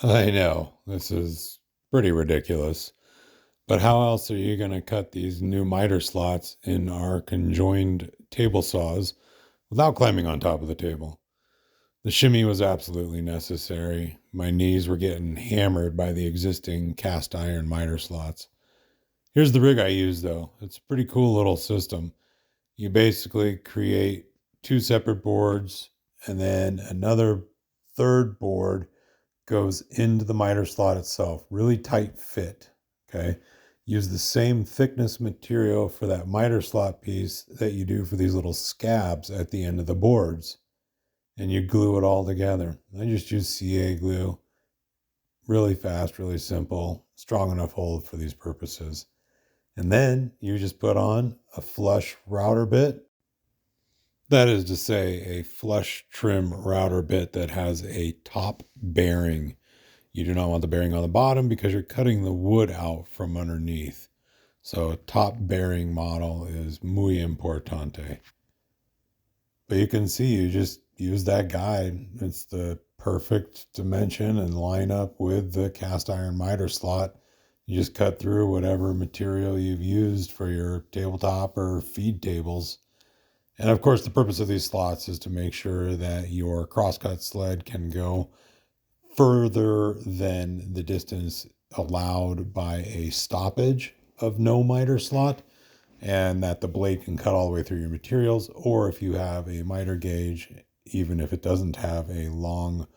I know, this is pretty ridiculous. But how else are you going to cut these new miter slots in our conjoined table saws without climbing on top of the table? The shimmy was absolutely necessary. My knees were getting hammered by the existing cast iron miter slots. Here's the rig I use, though. It's a pretty cool little system. You basically create two separate boards, and then another third board goes into the miter slot itself. Really tight fit. Okay. Use the same thickness material for that miter slot piece that you do for these little scabs at the end of the boards. And you glue it all together. I just use CA glue. Really fast, really simple, strong enough hold for these purposes. And then you just put on a flush router bit. That is to say, a flush trim router bit that has a top bearing. You do not want the bearing on the bottom because you're cutting the wood out from underneath. So top bearing model is muy importante. But you can see you just use that guide. It's the perfect dimension and line up with the cast iron miter slot. You just cut through whatever material you've used for your tabletop or feed tables. And of course, the purpose of these slots is to make sure that your crosscut sled can go further than the distance allowed by a stoppage of no miter slot, and that the blade can cut all the way through your materials. Or if you have a miter gauge, even if it doesn't have a long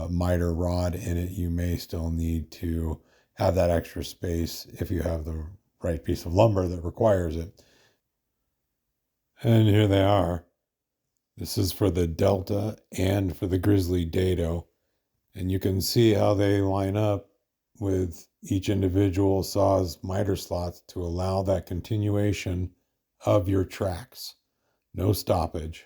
miter rod in it, you may still need to have that extra space if you have the right piece of lumber that requires it. And here they are. This is for the Delta and for the Grizzly Dado. And you can see how they line up with each individual saw's miter slots to allow that continuation of your tracks. No stoppage.